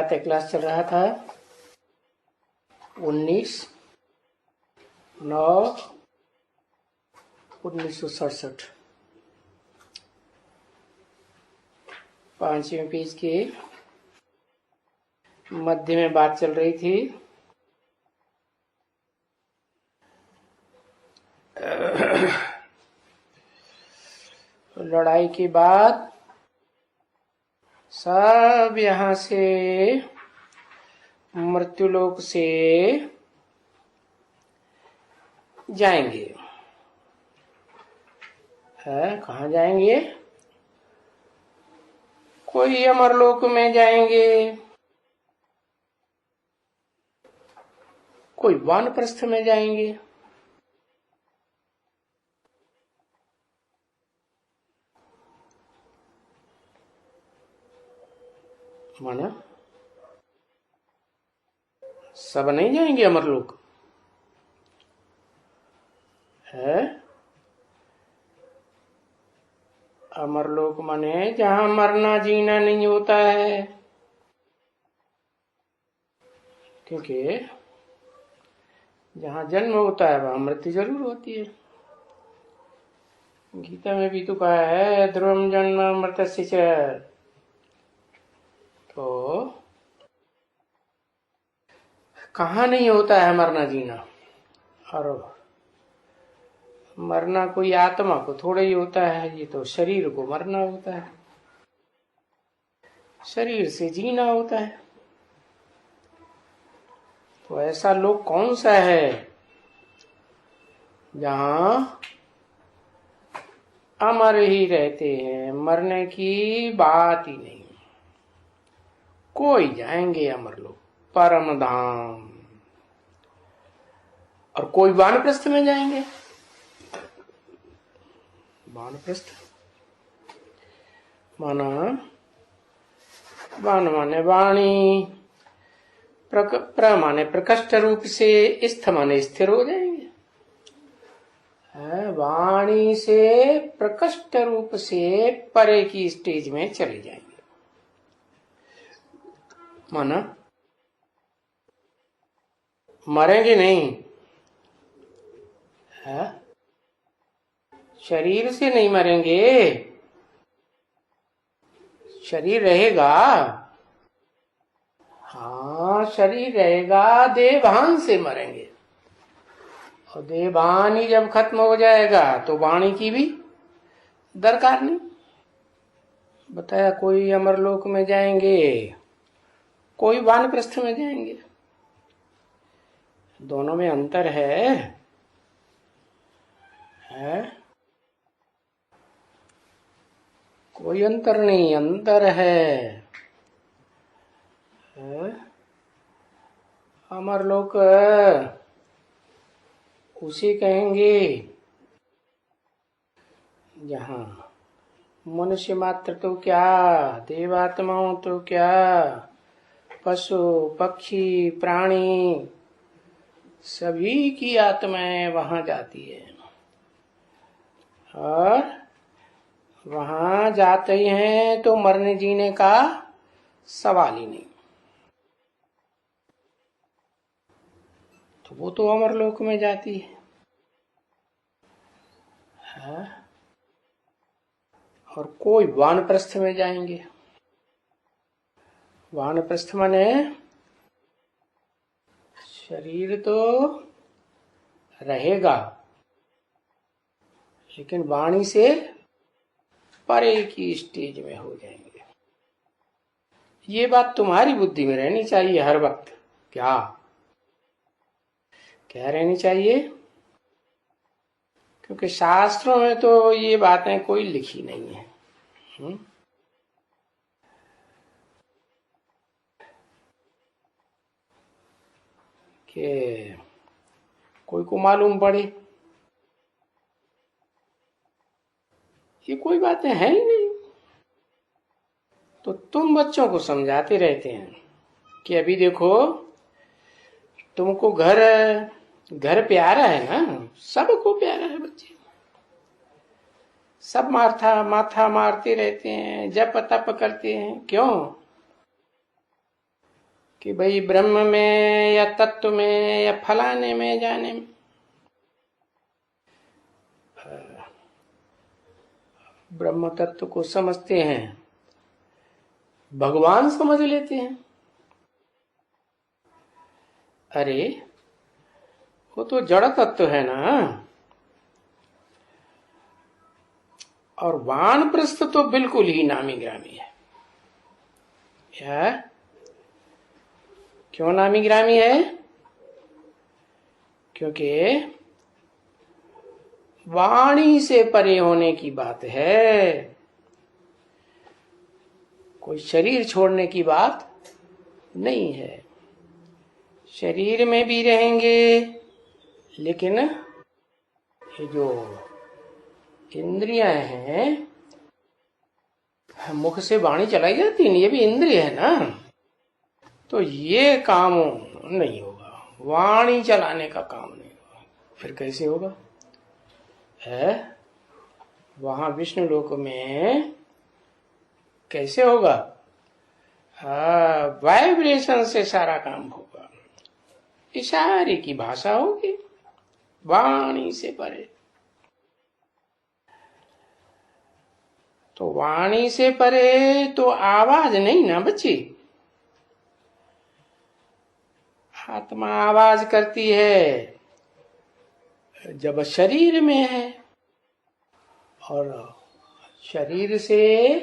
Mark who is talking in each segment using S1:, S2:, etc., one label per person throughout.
S1: प्रातः क्लास चल रहा था 19/9/1967। 5वें पेज के मध्य में बात चल रही थी लड़ाई के बाद सब यहाँ से मृत्युलोक से जाएंगे। कहाँ जाएंगे? कोई अमरलोक में जाएंगे, कोई वानप्रस्थ में जाएंगे। माना सब नहीं जाएंगे अमरलोक है। अमरलोक माने जहां मरना जीना नहीं होता है, क्योंकि जहां जन्म होता है वहां मृत्यु जरूर होती है। गीता में भी तो कहा है ध्रुवम जन्म मृतस्य च। तो कहाँ नहीं होता है मरना जीना? और मरना कोई आत्मा को थोड़ा ही होता है, ये तो शरीर को मरना होता है, शरीर से जीना होता है। तो ऐसा लोक कौन सा है जहां अमर ही रहते हैं, मरने की बात ही नहीं। कोई जाएंगे अमर लोक, परम धाम, और कोई वानप्रस्थ में जाएंगे। वानप्रस्थ माना वान माने वाणी, प्र माने प्रकष्ट रूप से, स्थ माने स्थिर हो जाएंगे। वाणी से प्रकष्ट रूप से परे की स्टेज में चले जाएंगे। माना मरेंगे नहीं है, शरीर से नहीं मरेंगे, शरीर रहेगा। हाँ शरीर रहेगा, देवभान से मरेंगे। और देवभान ही जब खत्म हो जाएगा तो वाणी की भी दरकार नहीं। बताया कोई अमरलोक में जाएंगे, कोई वानप्रस्थ में जाएंगे। दोनों में अंतर है? कोई अंतर नहीं, अंतर है। अमरलोक उसे कहेंगे जहां मनुष्य मात्र तो क्या, देवात्माओं तो क्या, पशु पक्षी प्राणी सभी की आत्माएं वहां जाती है। और वहां जाते ही हैं तो मरने जीने का सवाल ही नहीं। तो वो तो अमरलोक में जाती है। और कोई वानप्रस्थ में जाएंगे। वानप्रस्थ माने शरीर तो रहेगा, लेकिन वाणी से परे की स्टेज में हो जाएंगे। ये बात तुम्हारी बुद्धि में रहनी चाहिए हर वक्त। क्या क्या रहनी चाहिए? क्योंकि शास्त्रों में तो ये बातें कोई लिखी नहीं है। कि कोई को मालूम पड़े, ये कोई बातें हैं ही नहीं। तो तुम बच्चों को समझाते रहते हैं कि अभी देखो तुमको घर प्यारा है ना, सबको प्यारा है। बच्चे सब माथा मारते रहते हैं, जप तप करते हैं। क्यों? कि भाई ब्रह्म में या तत्व में या फलाने में जाने में, ब्रह्म तत्व को समझते हैं, भगवान समझ लेते हैं। अरे वो तो जड़ तत्व है ना। और वानप्रस्थ तो बिल्कुल ही नामी ग्रामी है। क्या? क्यों नामी ग्रामी है? क्योंकि वाणी से परे होने की बात है, कोई शरीर छोड़ने की बात नहीं है। शरीर में भी रहेंगे, लेकिन ये जो इंद्रियां हैं, मुख से वाणी चलाई जाती है, ये भी इंद्रिय है ना। तो ये काम नहीं होगा, वाणी चलाने का काम नहीं होगा। फिर कैसे होगा? है वहां विष्णु लोक में कैसे होगा? वाइब्रेशन से सारा काम होगा, इशारे की भाषा होगी, वाणी से परे। तो वाणी से परे तो आवाज नहीं ना बच्ची। आत्मा आवाज करती है जब शरीर में है, और शरीर से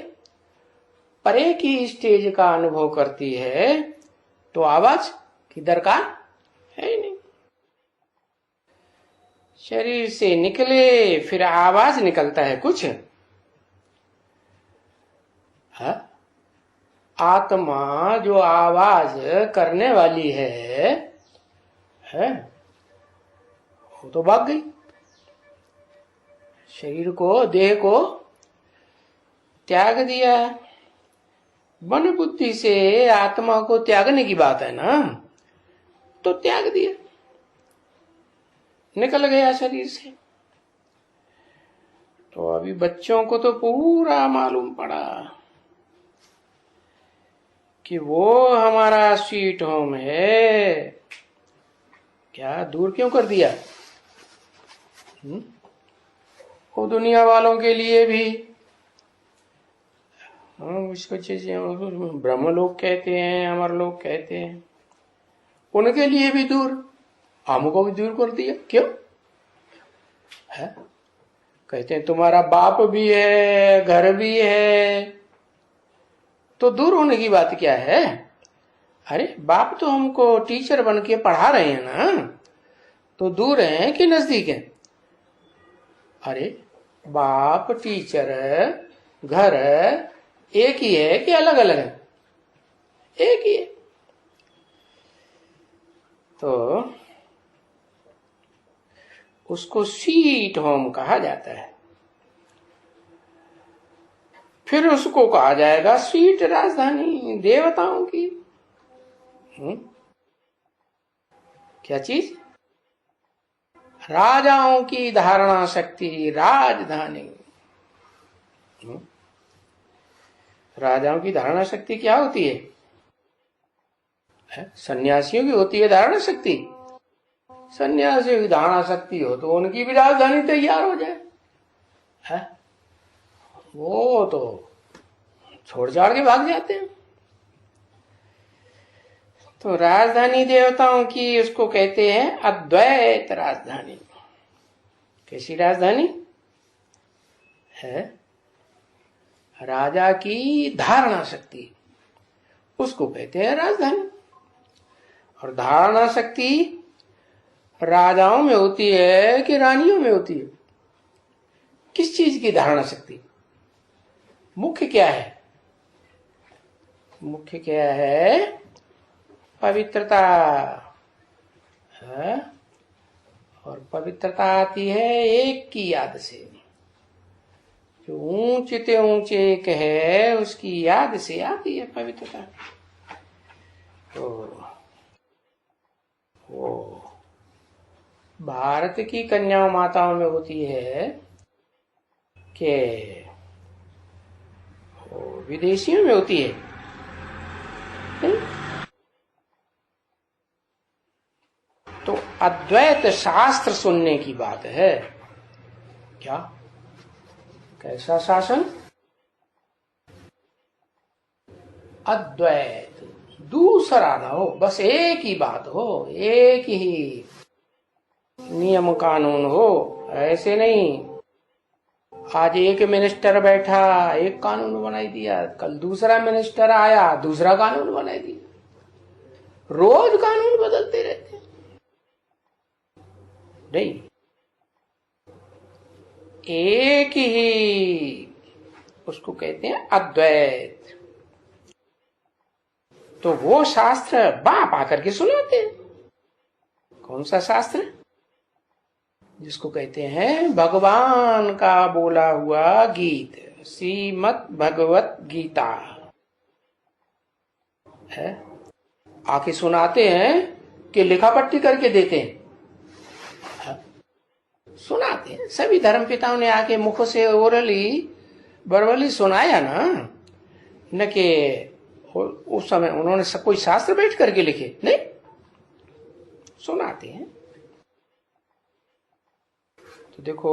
S1: परे की स्टेज का अनुभव करती है, तो आवाज की दरकार है ही नहीं। शरीर से निकले फिर आवाज निकलता है कुछ। है? आत्मा जो आवाज करने वाली है वो तो भाग गई। शरीर को, देह को त्याग दिया। मन बुद्धि से आत्मा को त्यागने की बात है ना, तो त्याग दिया, निकल गया शरीर से। तो अभी बच्चों को तो पूरा मालूम पड़ा कि वो हमारा स्वीट होम है। क्या दूर क्यों कर दिया? वो दुनिया वालों के लिए भी उसको चीजें ब्रह्म लोग कहते हैं, अमर लोग कहते हैं, उनके लिए भी दूर, हमको भी दूर कर दिया। क्यों है? कहते हैं तुम्हारा बाप भी है, घर भी है, तो दूर होने की बात क्या है? अरे बाप तो हमको टीचर बन के पढ़ा रहे हैं ना, तो दूर हैं कि नजदीक हैं? अरे बाप, टीचर, घर एक ही है कि अलग अलग है? एक ही है। तो उसको स्वीट होम कहा जाता है। फिर उसको कहा जाएगा स्वीट राजधानी देवताओं की। क्या चीज? राजाओं की धारणा शक्ति राजधानी। राजाओं की धारणा शक्ति क्या होती है? सन्यासियों की होती है धारणा शक्ति। सन्यासियों की धारणा शक्ति हो तो उनकी भी राजधानी तैयार हो जाए। है? वो तो छोड़ छाड़ के भाग जाते हैं। तो राजधानी देवताओं की उसको कहते हैं अद्वैत राजधानी। कैसी राजधानी है? राजा की धारणा शक्ति, उसको कहते हैं राजधानी। और धारणा शक्ति राजाओं में होती है कि रानियों में होती है? किस चीज की धारणा शक्ति? मुख्य क्या है? मुख्य क्या है? पवित्रता है? और पवित्रता आती है एक की याद से। जो ऊंचे ऊंचे एक है उसकी याद से आती है पवित्रता। तो वो भारत की कन्याओं माताओं में होती है कि विदेशियों में होती है? तो अद्वैत शास्त्र सुनने की बात है। क्या? कैसा शासन? अद्वैत, दूसरा ना हो, बस एक ही बात हो, एक ही नियम कानून हो। ऐसे नहीं आज एक मिनिस्टर बैठा एक कानून बनाई दिया, कल दूसरा मिनिस्टर आया दूसरा कानून बनाई दिया। रोज कानून बदलते रहते हैं। नहीं, एक ही, उसको कहते हैं अद्वैत। तो वो शास्त्र बाप आकर के सुनाते हैं। कौन सा शास्त्र? जिसको कहते हैं भगवान का बोला हुआ गीत, श्रीमद् भगवत गीता है। आके सुनाते हैं कि लिखा पट्टी करके देते हैं? सुनाते हैं। सभी धर्म पिताओं ने आके मुख से ओरली बरवली सुनाया ना, न कि उस समय उन्होंने कोई शास्त्र बैठ करके लिखे, नहीं, सुनाते हैं। तो देखो,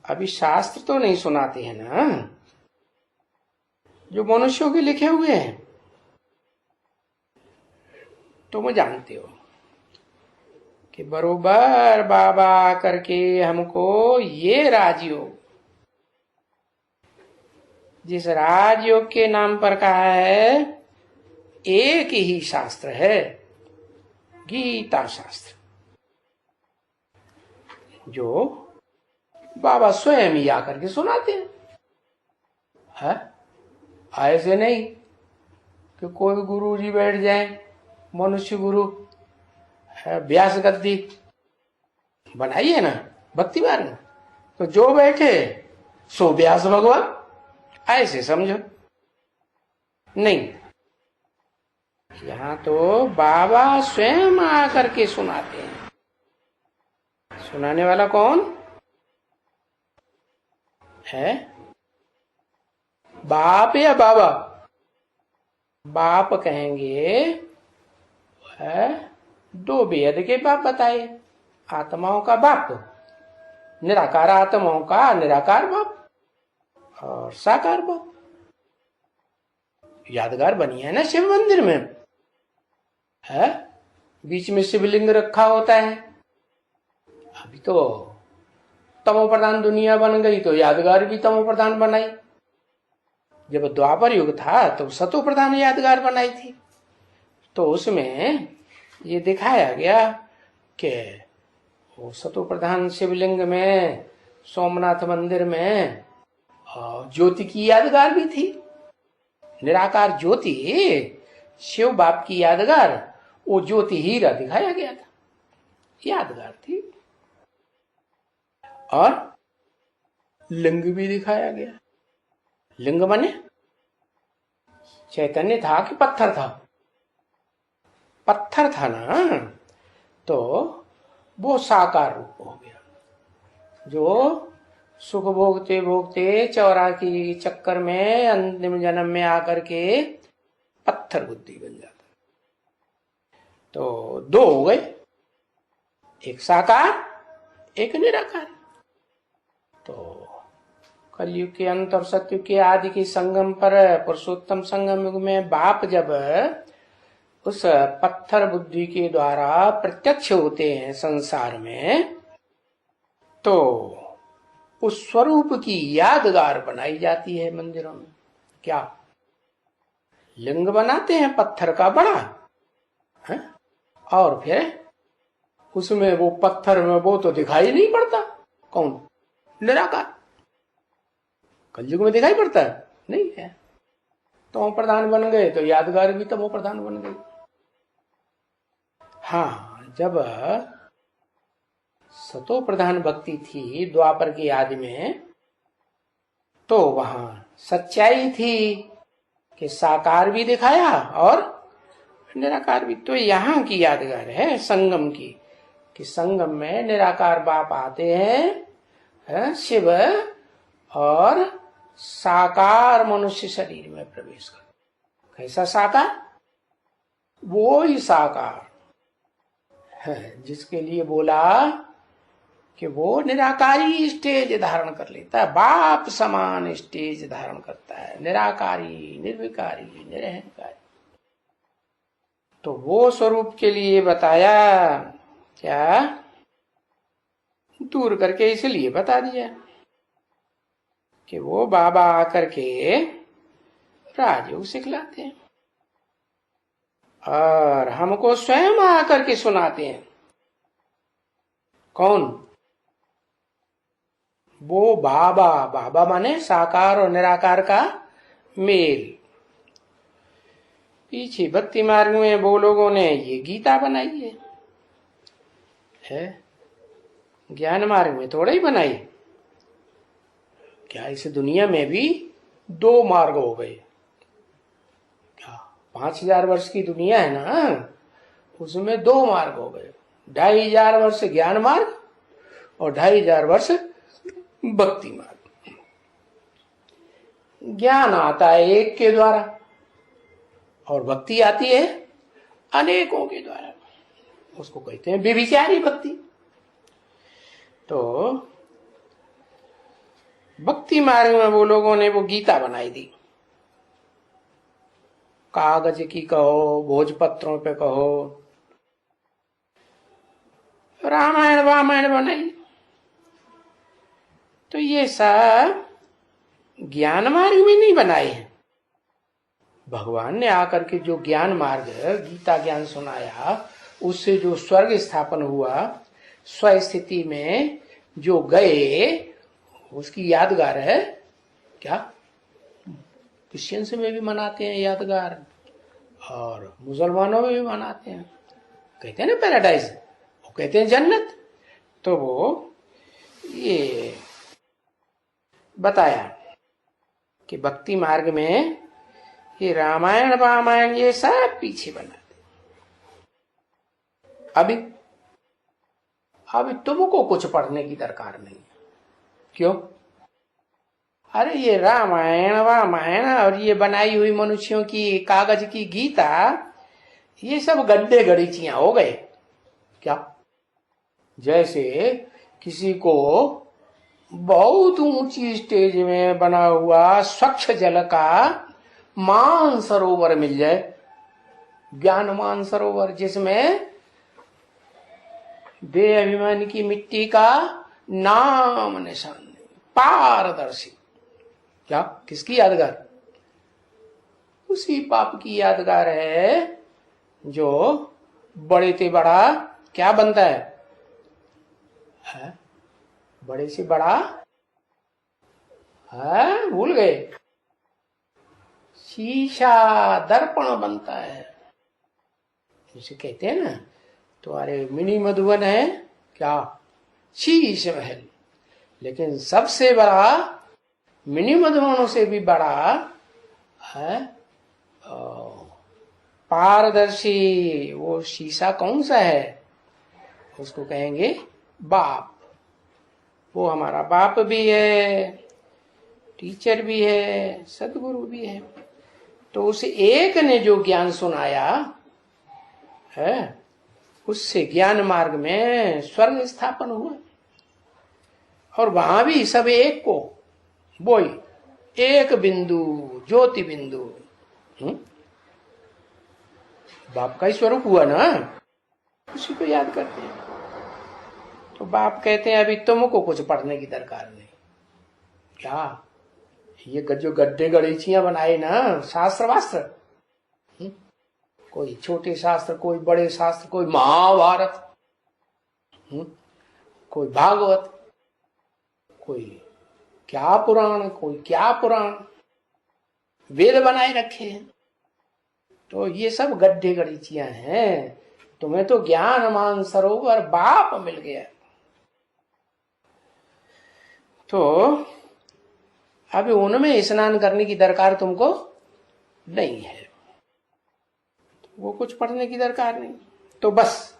S1: अभी शास्त्र तो नहीं सुनाते हैं ना, जो मनुष्यों के लिखे हुए हैं। तुम जानते हो कि बरोबर बाबा करके हमको ये राजयोग, जिस राजयोग के नाम पर कहा है, एक ही शास्त्र है, गीता शास्त्र, जो बाबा स्वयं ही आकर के सुनाते हैं। है? ऐसे नहीं कि कोई गुरु जी बैठ जाए, मनुष्य गुरु, व्यास गद्दी बनाई है ना भक्ति मार्ग, तो जो बैठे सो व्यास भगवान, ऐसे समझो। नहीं, यहां तो बाबा स्वयं आकर के सुनाते हैं। सुनाने वाला कौन है? बाप या बाबा? बाप कहेंगे है दो वेद के बाप बताए, आत्माओं का बाप, निराकार आत्माओं का निराकार बाप और साकार बाप। यादगार बनी है ना शिव मंदिर में, है बीच में शिवलिंग रखा होता है। अभी तो तमो प्रधान दुनिया बन गई तो यादगार भी तमो प्रधान बनाई। जब द्वापर युग था तो सतो प्रधान यादगार बनाई थी। तो उसमें ये दिखाया गया कि वो सतो प्रधान शिवलिंग में, सोमनाथ मंदिर में ज्योति की यादगार भी थी। निराकार ज्योति, शिव बाप की यादगार, वो ज्योति हीरा दिखाया गया था, यादगार थी। और लिंग भी दिखाया गया। लिंग बने चैतन्य था कि पत्थर था? पत्थर था ना, तो वो साकार रूप हो गया। जो सुख भोगते भोगते चौरासी चक्कर में अंतिम जन्म में आकर के पत्थर बुद्धि बन जाता। तो दो हो गए, एक साकार एक निराकार। तो कलयुग के अंत और सतयुग के आदि के संगम पर, पुरुषोत्तम संगम युग में बाप जब उस पत्थर बुद्धि के द्वारा प्रत्यक्ष होते हैं संसार में, तो उस स्वरूप की यादगार बनाई जाती है मंदिरों में। क्या? लिंग बनाते हैं पत्थर का बड़ा है? और फिर उसमें वो पत्थर में वो तो दिखाई नहीं पड़ता। कौन? निराकार। कलयुग में दिखाई पड़ता है? नहीं है। तमो प्रधान बन गए तो यादगार भी तमो प्रधान बन गई। हाँ, जब सतो प्रधान भक्ति थी द्वापर की आदि में, तो वहां सच्चाई थी कि साकार भी दिखाया और निराकार भी। तो यहाँ की यादगार है संगम की, कि संगम में निराकार बाप आते हैं, शिव, और साकार मनुष्य शरीर में प्रवेश कर। कैसा साकार? वो ही साकार जिसके लिए बोला कि वो निराकारी स्टेज धारण कर लेता है, बाप समान स्टेज धारण करता है, निराकारी, निर्विकारी, निरहंकारी। तो वो स्वरूप के लिए बताया क्या, दूर करके इसलिए बता दिया कि वो बाबा आकर के राजयोग सिखलाते हैं और हमको स्वयं आकर के सुनाते हैं। कौन? वो बाबा। बाबा माने साकार और निराकार का मेल। पीछे भक्ति मार्ग में वो लोगों ने ये गीता बनाई है, ज्ञान मार्ग में थोड़ा ही बनाई। क्या इस दुनिया में भी 2 मार्ग हो गए? क्या 5000 वर्ष की दुनिया है ना, उसमें 2 मार्ग हो गए। 2500 वर्ष ज्ञान मार्ग और 2500 वर्ष भक्ति मार्ग। ज्ञान आता है एक के द्वारा और भक्ति आती है अनेकों के द्वारा। उसको कहते हैं व्यभिचारी भक्ति। तो भक्ति मार्ग में वो लोगों ने वो गीता बनाई दी, कागज की कहो, भोजपत्रों पे कहो, रामायण वामायण बनाई। तो ये सब ज्ञान मार्ग में नहीं बनाए हैं। भगवान ने आकर के जो ज्ञान मार्ग गीता ज्ञान सुनाया, उससे जो स्वर्ग स्थापन हुआ, स्वस्थिति में जो गए, उसकी यादगार है। क्या क्रिश्चियंस में भी मनाते हैं यादगार, और मुसलमानों में भी मनाते हैं। कहते हैं ना पैराडाइज, वो कहते हैं जन्नत। तो वो ये बताया कि भक्ति मार्ग में ये रामायण वामायण ये सब पीछे बनाते। अभी तुमको कुछ पढ़ने की दरकार नहीं। क्यों? अरे ये रामायण वामायण और ये बनाई हुई मनुष्यों की कागज की गीता, ये सब गड्ढे गड़ीचियां हो गए। क्या? जैसे किसी को बहुत ऊंची स्टेज में बना हुआ स्वच्छ जल का मान सरोवर मिल जाए, ज्ञान मान सरोवर, जिसमें देह अभिमान की मिट्टी का नाम निशान नहीं, पारदर्शी। क्या? किसकी यादगार? उसी पाप की यादगार है जो बड़े से बड़ा क्या बनता है? बड़े से बड़ा है, भूल गए, शीशा दर्पण बनता है, जिसे कहते हैं ना। तुम्हारे मिनी मधुबन है क्या? शीश महल। लेकिन सबसे बड़ा, मिनी मधुबनों से भी बड़ा है पारदर्शी वो शीशा कौन सा है? उसको कहेंगे बाप। वो हमारा बाप भी है, टीचर भी है, सदगुरु भी है। तो उस एक ने जो ज्ञान सुनाया है, उससे ज्ञान मार्ग में स्वर्ग स्थापन हुआ। और वहां भी सब एक को, वही एक बिंदु, ज्योति बिंदु, बाप का ही स्वरूप हुआ ना, उसी को याद करते हैं। तो बाप कहते हैं अभी तुमको कुछ पढ़ने की दरकार नहीं। क्या? ये जो गड्ढे गड़ीचियां बनाए ना, शास्त्र वास्त्र, कोई छोटे शास्त्र, कोई बड़े शास्त्र, कोई महाभारत, कोई भागवत, कोई क्या पुराण, कोई क्या पुराण, वेद बनाए रखे हैं। तो ये सब गड्ढे गड़ीचियां हैं। तुम्हें तो ज्ञान मान सरोवर बाप मिल गया। तो अभी उनमें स्नान करने की दरकार तुमको नहीं है, वो कुछ पढ़ने की दरकार नहीं। तो बस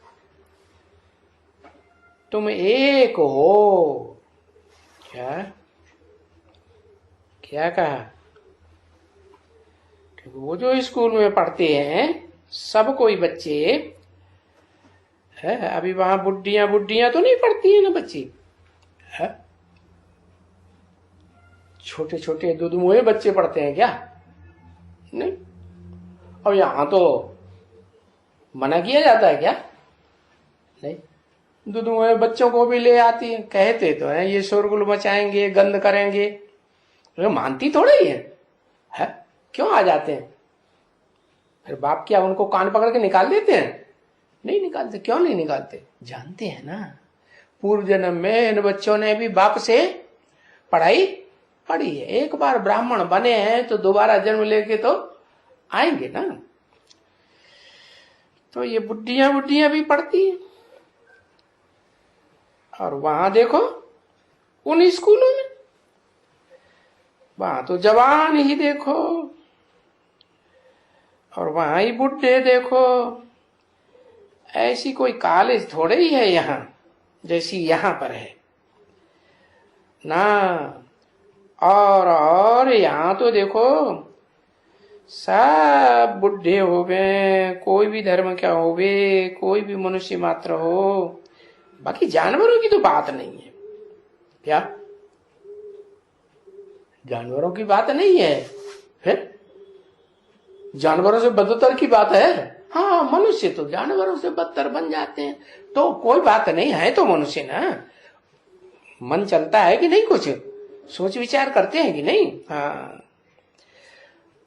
S1: तुम एक हो। क्या क्या कहा? वो जो स्कूल में पढ़ते हैं सब कोई बच्चे है। अभी वहां बुड्ढियां बुड्ढियां तो नहीं पढ़ती है ना बच्ची है? छोटे छोटे दुधमुहे बच्चे पढ़ते हैं क्या? नहीं। और यहां तो मना किया जाता है क्या? नहीं। दुधमुहे बच्चों को भी ले आती है, कहते तो हैं ये शोरगुल मचाएंगे, गंद करेंगे, मानती थोड़ा ही है? क्यों आ जाते हैं? फिर बाप क्या उनको कान पकड़ के निकाल देते हैं? नहीं निकालते। क्यों नहीं निकालते? जानते हैं ना पूर्व जन्म में इन बच्चों ने भी बाप से पढ़ाई पढ़ी है। एक बार ब्राह्मण बने हैं तो दोबारा जन्म लेके तो आएंगे ना। तो ये बुड्ढियां बुड्ढियां भी पढ़ती हैं। और वहां देखो उन स्कूलों में वहां तो जवान ही देखो और वहां ही बुढ़े देखो। ऐसी कोई कॉलेज थोड़े ही है यहां जैसी यहां पर है ना। और यहां तो देखो सब बुढ़े हो गए, कोई भी धर्म क्या हो गए, कोई भी मनुष्य मात्र हो। बाकी जानवरों की तो बात नहीं है क्या? जानवरों की बात नहीं है। फिर जानवरों से बदतर की बात है। हाँ मनुष्य तो जानवरों से बदतर बन जाते हैं तो कोई बात नहीं है। तो मनुष्य ना मन चलता है कि नहीं, कुछ सोच विचार करते हैं कि नहीं? हाँ।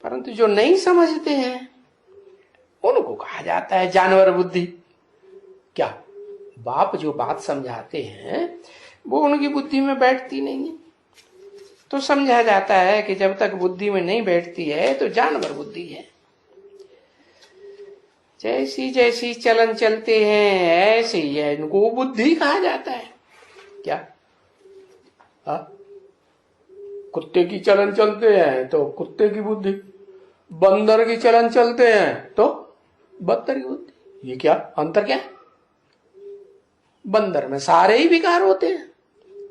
S1: परंतु जो नहीं समझते हैं उनको कहा जाता है जानवर बुद्धि। क्या बाप जो बात समझाते हैं वो उनकी बुद्धि में बैठती नहीं है तो समझा जाता है कि जब तक बुद्धि में नहीं बैठती है तो जानवर बुद्धि है। जैसी जैसी चलन चलते हैं ऐसे ही है, इनको बुद्धि कहा जाता है। क्या कुत्ते की चलन चलते हैं तो कुत्ते की बुद्धि, बंदर की चलन चलते हैं तो बंदर की बुद्धि। ये क्या अंतर? क्या बंदर में सारे ही विकार होते हैं,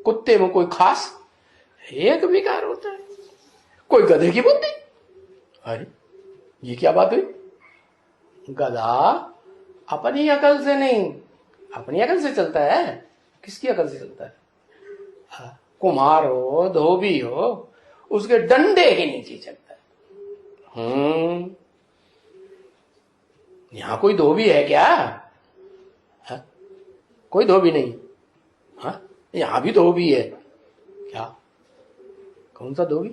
S1: कुत्ते में कोई खास एक विकार होता है। कोई गधे की बुद्धि। अरे ये क्या बात हुई? गधा अपनी अकल से नहीं, अपनी अकल से चलता है। किसकी अकल से चलता है? कुम्हार हो, धोबी हो, उसके डंडे के नीचे चलता है। यहां कोई धोबी है क्या? कोई धोबी नहीं। हाँ यहां भी धोबी है क्या? कौन सा धोबी?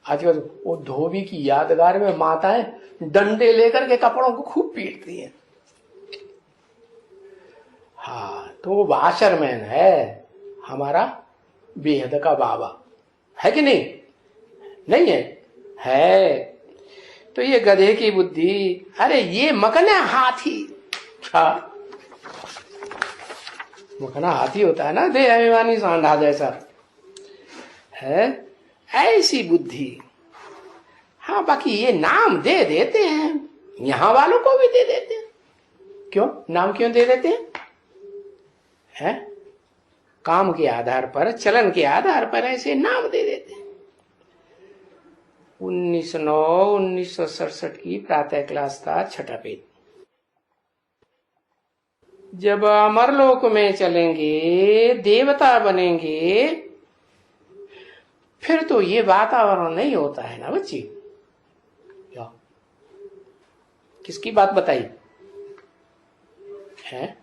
S1: आजकल वो धोबी की यादगार में माताएं डंडे लेकर के कपड़ों को खूब पीटती हैं। हाँ तो वो वाशरमैन है हमारा बेहद का बाबा, है कि नहीं? नहीं है? है। तो ये गधे की बुद्धि। अरे ये मकना हाथी। क्या मकना हाथी होता है ना, देह अभिमानी सांडा जैसा है, ऐसी बुद्धि। हाँ बाकी ये नाम दे देते हैं, यहां वालों को भी दे देते हैं। क्यों नाम क्यों दे देते हैं? काम के आधार पर, चलन के आधार पर ऐसे नाम दे देते हैं। 1967 की प्रातः क्लास का छठा पेज। जब अमरलोक में चलेंगे, देवता बनेंगे, फिर तो ये वातावरण नहीं होता है ना बच्ची। क्या किसकी बात बताई है?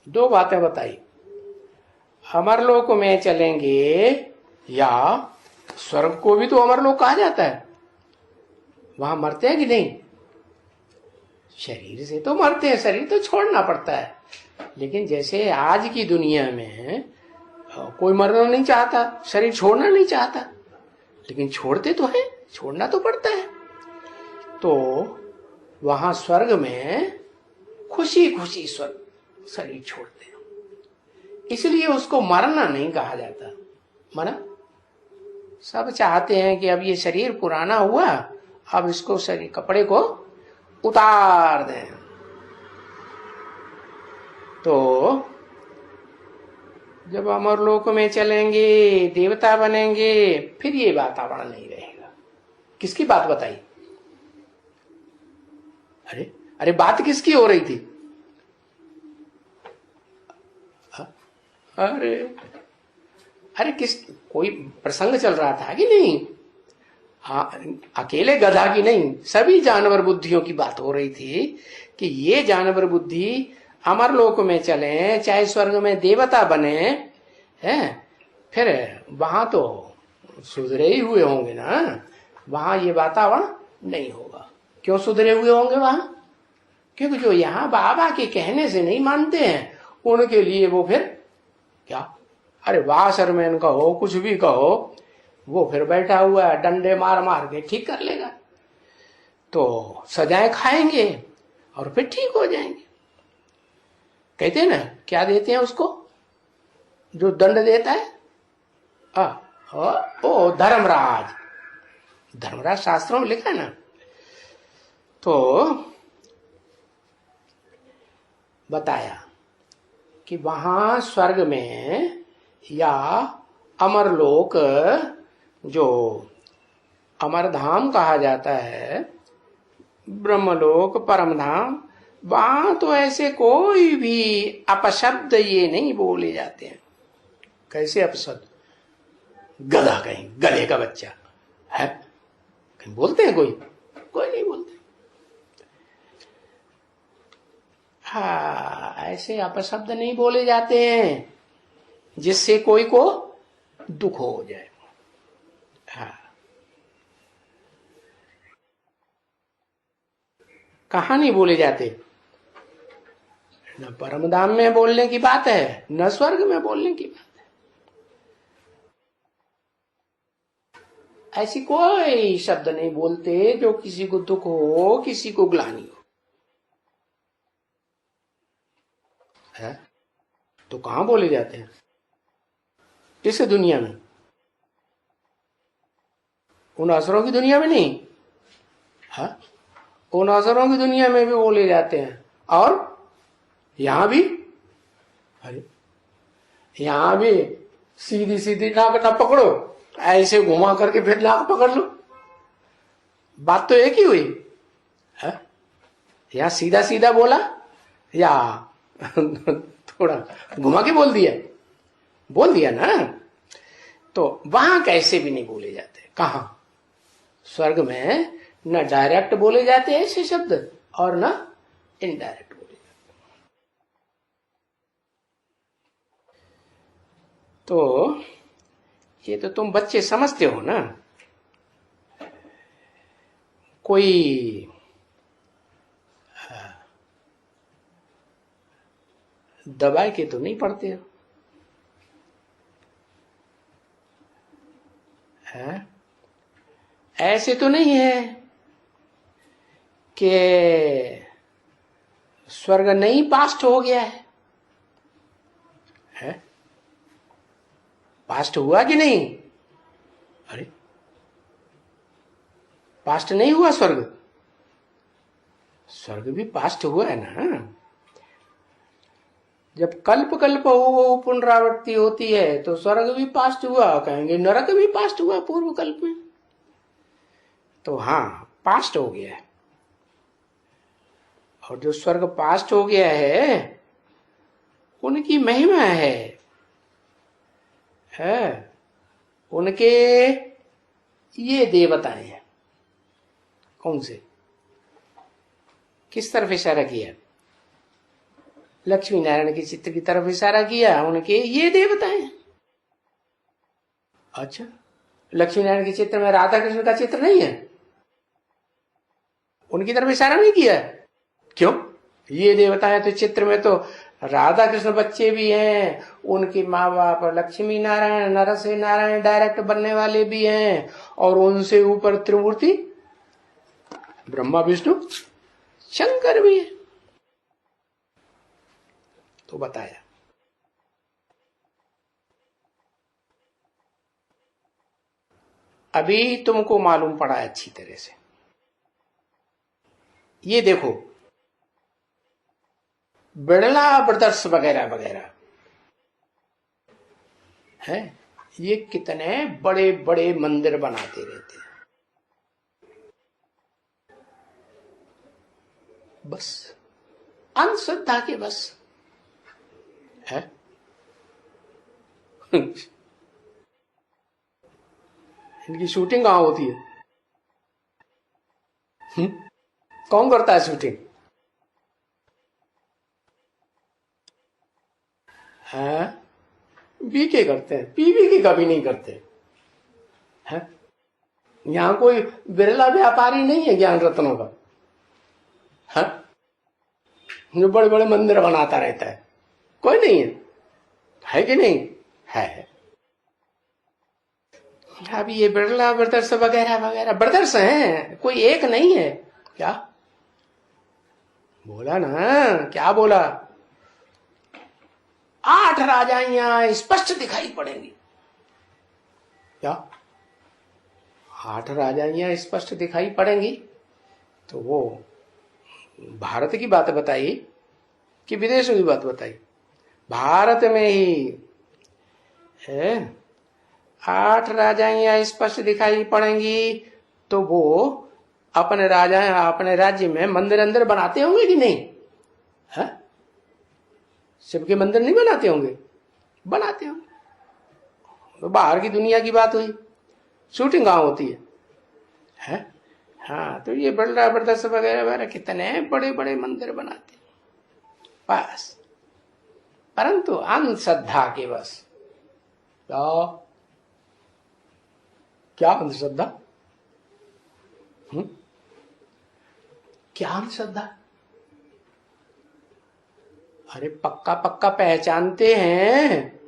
S1: दो बातें बताई। अमरलोक में चलेंगे या स्वर्ग को भी तो अमरलोक कहा जाता है। वहां मरते हैं कि नहीं? शरीर से तो मरते हैं, शरीर तो छोड़ना पड़ता है। लेकिन जैसे आज की दुनिया में कोई मरना नहीं चाहता, शरीर छोड़ना नहीं चाहता, लेकिन छोड़ते तो है, छोड़ना तो पड़ता है। तो वहां स्वर्ग में खुशी खुशी स्वर्ग शरीर छोड़ते हैं, इसलिए उसको मरना नहीं कहा जाता। मना सब चाहते हैं कि अब ये शरीर पुराना हुआ, अब इसको शरीर कपड़े को उतार दें। तो जब अमरलोक में चलेंगे, देवता बनेंगे, फिर ये वातावरण नहीं रहेगा। किसकी बात बताई? अरे अरे बात किसकी हो रही थी? अरे अरे किस कोई प्रसंग चल रहा था कि नहीं? अकेले गधा की नहीं, सभी जानवर बुद्धियों की बात हो रही थी कि ये जानवर बुद्धि अमर लोक में चले, चाहे स्वर्ग में देवता बने हैं, फिर वहां तो सुधरे ही हुए होंगे ना, वहां ये वातावरण नहीं होगा। क्यों सुधरे हुए होंगे वहां? क्योंकि जो यहाँ बाबा के कहने से नहीं मानते हैं, उनके लिए वो फिर क्या, अरे वाशरमैन कहो, कुछ भी कहो, वो फिर बैठा हुआ है, डंडे मार मार के ठीक कर लेगा। तो सजाएं खाएंगे और फिर ठीक हो जाएंगे। कहते हैं ना, क्या देते हैं उसको जो दंड देता है? ओ धर्मराज, धर्मराज शास्त्रों में लिखा है ना। तो बताया कि वहां स्वर्ग में या अमरलोक, जो अमरधाम कहा जाता है, ब्रह्मलोक, परमधाम, वहां तो ऐसे कोई भी अपशब्द ये नहीं बोले जाते हैं। कैसे अपशब्द? गधा कहीं, गधे का बच्चा है, कहीं बोलते हैं? कोई नहीं बोलते। हाँ, ऐसे अपशब्द नहीं बोले जाते हैं जिससे कोई को दुख हो जाए। हाँ, कहाँ नहीं बोले जाते? न परमधाम में बोलने की बात है, न स्वर्ग में बोलने की बात है। ऐसी कोई शब्द नहीं बोलते जो किसी को दुख हो, किसी को ग्लानि हो। है तो कहां बोले जाते हैं? इस दुनिया में, उन असरों की दुनिया में नहीं। है उन असरों की दुनिया में भी बोले जाते हैं, और यहां भी। अरे यहां भी सीधी सीधी नाक ना पकड़ो, ऐसे घुमा करके फिर नाक पकड़ लो, बात तो एक ही हुई है। या सीधा सीधा बोला या थोड़ा घुमा के बोल दिया ना। तो वहां कैसे भी नहीं बोले जाते। कहां? स्वर्ग में न डायरेक्ट बोले जाते ऐसे शब्द, और न इनडायरेक्ट बोले जाते। तो ये तो तुम बच्चे समझते हो ना, कोई दबाए के तो नहीं पढ़ते हो। है ऐसे तो नहीं है कि स्वर्ग नहीं पास्ट हो गया है? पास्ट हुआ कि नहीं? अरे पास्ट नहीं हुआ स्वर्ग? स्वर्ग भी पास्ट हुआ है ना। जब कल्प कल्प हो पुनरावृत्ति होती है तो स्वर्ग भी पास्ट हुआ, कहेंगे नरक भी पास्ट हुआ पूर्व कल्प में। तो हाँ, पास्ट हो गया है। और जो स्वर्ग पास्ट हो गया है उनकी महिमा है उनके ये देवताएं हैं। कौन से? किस तरफ इशारा किया? लक्ष्मी नारायण के चित्र की तरफ इशारा किया। उनके ये देवताएं हैं। अच्छा, लक्ष्मी नारायण के चित्र में राधा कृष्ण का चित्र नहीं है? उनकी तरफ इशारा नहीं किया? क्यों? ये देवता है तो चित्र में तो राधा कृष्ण बच्चे भी हैं, उनके माँ बाप लक्ष्मी नारायण, नरसिंह नारायण डायरेक्ट बनने वाले भी हैं, और उनसे ऊपर त्रिमूर्ति ब्रह्मा विष्णु शंकर भी है। तो बताया। अभी तुमको मालूम पड़ा अच्छी तरह से। ये देखो, बिड़ला ब्रदर्स वगैरह वगैरह है, ये कितने बड़े बड़े मंदिर बनाते रहते हैं। बस अंधश्रद्धा के बस है। इनकी शूटिंग कहां होती है? कौन करता है शूटिंग? है बीके करते हैं, पीवी की कभी नहीं करते हैं। यहां कोई बिरला व्यापारी नहीं है ज्ञान रत्नों का, है जो बड़े बड़े मंदिर बनाता रहता है, कोई नहीं है कि नहीं है। अब ये बिरला ब्रदर्स वगैरह वगैरह ब्रदर्स हैं, कोई एक नहीं है। क्या बोला ना, क्या बोला? 8 राजाइयां स्पष्ट दिखाई पड़ेंगी। क्या 8 राजाइयां स्पष्ट दिखाई पड़ेंगी? तो वो भारत की बात बताई कि विदेशों की बात बताई? भारत में ही है 8 राजाइयां स्पष्ट दिखाई पड़ेंगी। तो वो अपने राजा अपने राज्य में मंदिर अंदर बनाते होंगे कि नहीं? है शिव के मंदिर नहीं बनाते होंगे? बनाते होंगे। तो बाहर की दुनिया की बात हुई, शूटिंग कहां होती है? हाँ, तो ये बिरला ब्रदर्स वगैरह वगैरह कितने बड़े बड़े मंदिर बनाते बस, परंतु अंधश्रद्धा के बस। क्या अंधश्रद्धा? क्या अंधश्रद्धा? अरे पक्का पक्का पहचानते हैं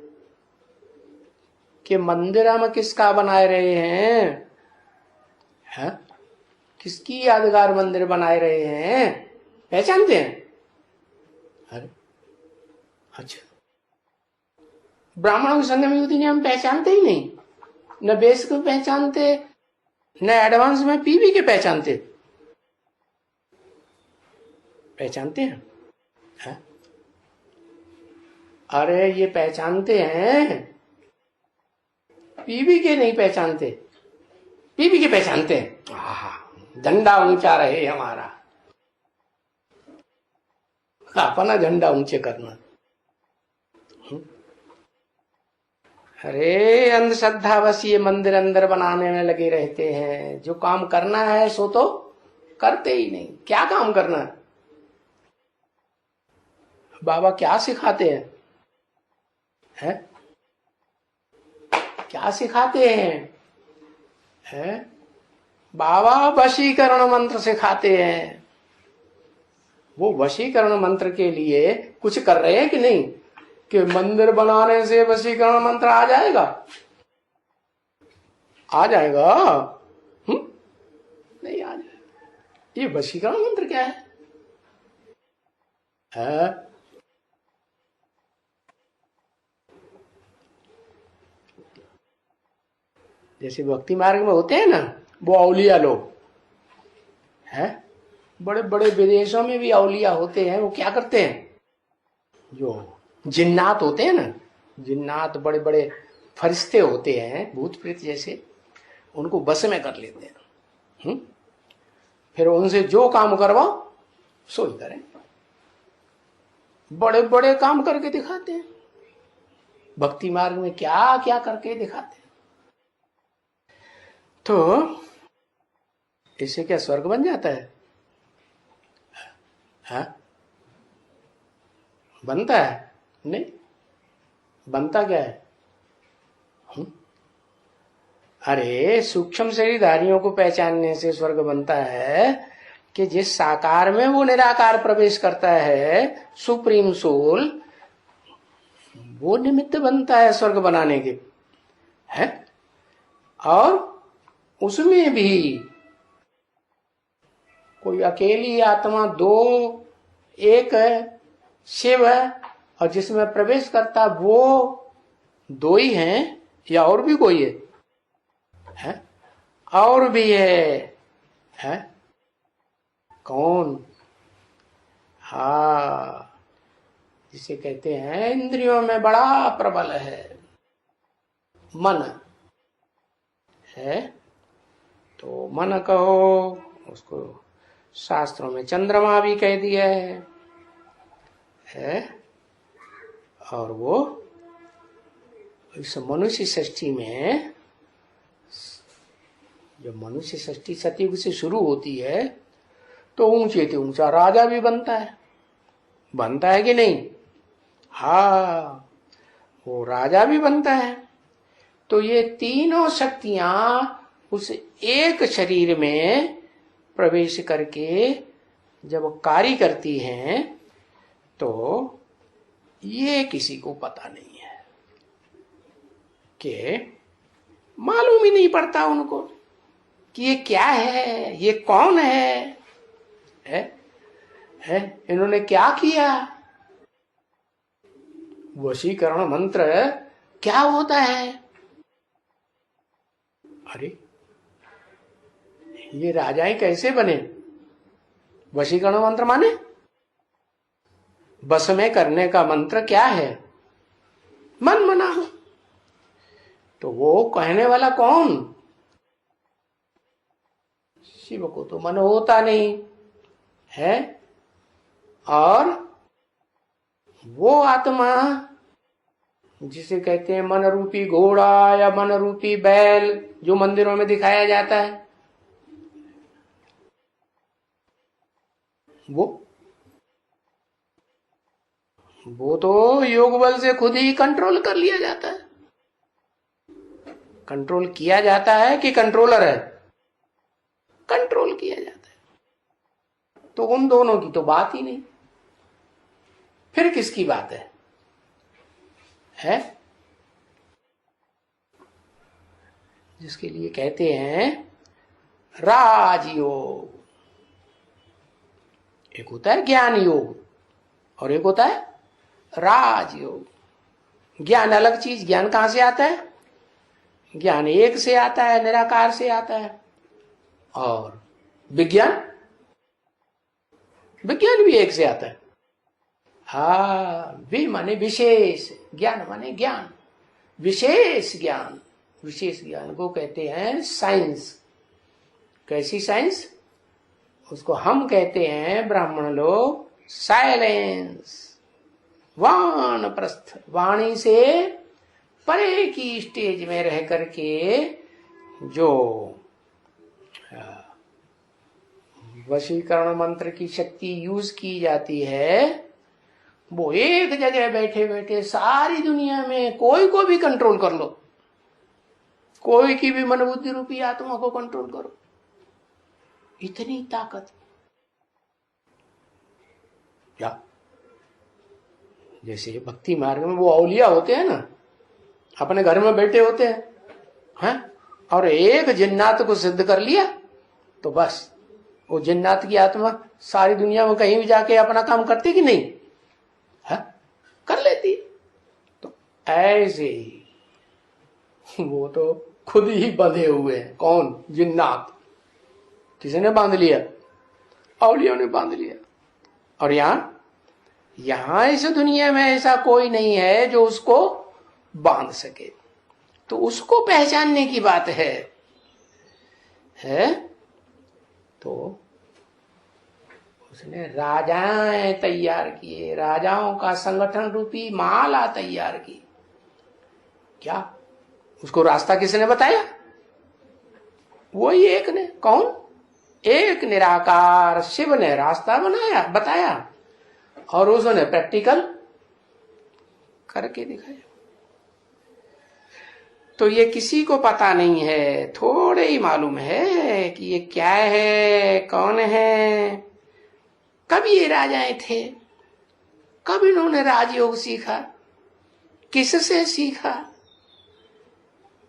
S1: कि मंदिर हम किसका बनाए रहे हैं? किसकी यादगार मंदिर बनाए रहे हैं? पहचानते हैं? अरे अच्छा, ब्राह्मणों की संगम युति ने हम पहचानते ही नहीं, न बेस को पहचानते, न एडवांस में पीवी के पहचानते। पहचानते हैं? अरे ये पहचानते हैं, पीवी के नहीं पहचानते, पीवी के पहचानते हैं। झंडा ऊंचा रहे हमारा, अपना झंडा ऊंचे करना। अरे अंधश्रद्धा बस ये मंदिर अंदर बनाने में लगे रहते हैं। जो काम करना है सो तो करते ही नहीं। क्या काम करना है? बाबा क्या सिखाते हैं? क्या सिखाते हैं? बाबा वशीकरण मंत्र सिखाते हैं। वो वशीकरण मंत्र के लिए कुछ कर रहे हैं कि नहीं? कि मंदिर बनाने से वशीकरण मंत्र आ जाएगा? आ जाएगा? नहीं आ जाएगा। ये वशीकरण मंत्र क्या है? जैसे भक्ति मार्ग में होते हैं ना वो औलिया लोग हैं, बड़े बड़े विदेशों में भी औलिया होते हैं। वो क्या करते हैं? जो जिन्नात होते हैं ना, जिन्नात बड़े बड़े फरिश्ते होते हैं, भूत प्रेत जैसे, उनको बस में कर लेते हैं। फिर उनसे जो काम करवाओ सो ही करें। बड़े बड़े काम करके दिखाते हैं। भक्ति मार्ग में क्या क्या करके दिखाते हैं। तो इससे क्या स्वर्ग बन जाता है? बनता है? नहीं बनता। क्या है? अरे सूक्ष्म शरीरधारियों को पहचानने से स्वर्ग बनता है कि जिस साकार में वो निराकार प्रवेश करता है, सुप्रीम सोल, वो निमित्त बनता है स्वर्ग बनाने के है। और उसमें भी कोई अकेली आत्मा दो, एक है शिव है, और जिसमें प्रवेश करता वो दो ही हैं या और भी कोई है? और भी है? कौन? हाँ, जिसे कहते हैं इंद्रियों में बड़ा प्रबल है, मन है। तो मन कहो उसको, शास्त्रों में चंद्रमा भी कह दिया है? और वो इस मनुष्य सृष्टि में, जब मनुष्य सृष्टि सतयुग से शुरू होती है तो ऊंचे से ऊंचा राजा भी बनता है कि नहीं? हाँ, वो राजा भी बनता है। तो ये तीनों शक्तियां उस एक शरीर में प्रवेश करके जब कार्य करती हैं तो ये किसी को पता नहीं है, कि मालूम ही नहीं पड़ता उनको कि ये क्या है, ये कौन है? इन्होंने क्या किया? वशीकरण मंत्र क्या होता है? अरे ये राजाएं कैसे बने? वशीकरण मंत्र माने बस में करने का मंत्र क्या है? मन मना हो। तो वो कहने वाला कौन? शिव को तो मन होता नहीं है, और वो आत्मा जिसे कहते हैं मन रूपी घोड़ा या मन रूपी बैल, जो मंदिरों में दिखाया जाता है, वो तो योग बल से खुद ही कंट्रोल कर लिया जाता है। कंट्रोल किया जाता है कि कंट्रोलर है? कंट्रोल किया जाता है। तो उन दोनों की तो बात ही नहीं, फिर किसकी बात है? जिसके लिए कहते हैं राजयोग। एक होता है ज्ञान योग और एक होता है राजयोग। ज्ञान अलग चीज। ज्ञान कहां से आता है? ज्ञान एक से आता है, निराकार से आता है। और विज्ञान भी एक से आता है। हाँ, माने विशेष, ज्ञान माने ज्ञान, विशेष ज्ञान। विशेष ज्ञान को कहते हैं साइंस। कैसी साइंस? उसको हम कहते हैं ब्राह्मण लोग साइलेंस, वानप्रस्थ, वाणी से परे की स्टेज में रह करके जो वशीकरण मंत्र की शक्ति यूज की जाती है, वो एक जगह बैठे बैठे सारी दुनिया में कोई को भी कंट्रोल कर लो, कोई की भी मन बुद्धि रूपी आत्मा को कंट्रोल करो। इतनी ताकत क्या? जैसे भक्ति मार्ग में वो औलिया होते हैं ना, अपने घर में बैठे होते हैं, और एक जिन्नात को सिद्ध कर लिया तो बस वो जिन्नात की आत्मा सारी दुनिया में कहीं भी जाके अपना काम करती कि नहीं? कर लेती। तो ऐसे ही वो तो खुद ही बंधे हुए हैं। कौन? जिन्नात। किसने बांध लिया? औलियों ने बांध लिया। और यहां इस दुनिया में ऐसा कोई नहीं है जो उसको बांध सके। तो उसको पहचानने की बात है? तो उसने राजाएं तैयार किए, राजाओं का संगठन रूपी माला तैयार की। क्या उसको रास्ता किसने बताया? वही एक ने। कौन? एक निराकार शिव ने रास्ता बताया, और उसने प्रैक्टिकल करके दिखाया। तो ये किसी को पता नहीं है, थोड़े ही मालूम है कि ये क्या है, कौन है। कब ये राजाएं थे? कब इन्होंने राजयोग सीखा? किससे सीखा?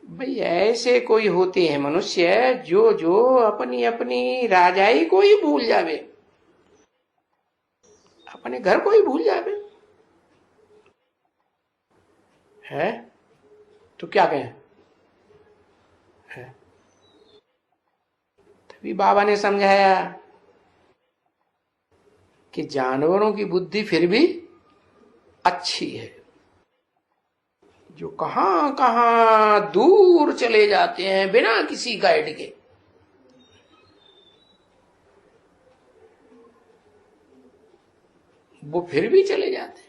S1: भाई ऐसे कोई होते हैं मनुष्य जो अपनी अपनी राजाई को ही भूल जावे, अपने घर को ही भूल जावे। है तो क्या कहें? तभी बाबा ने समझाया कि जानवरों की बुद्धि फिर भी अच्छी है, जो कहां कहां दूर चले जाते हैं बिना किसी गाइड के। वो फिर भी चले जाते हैं।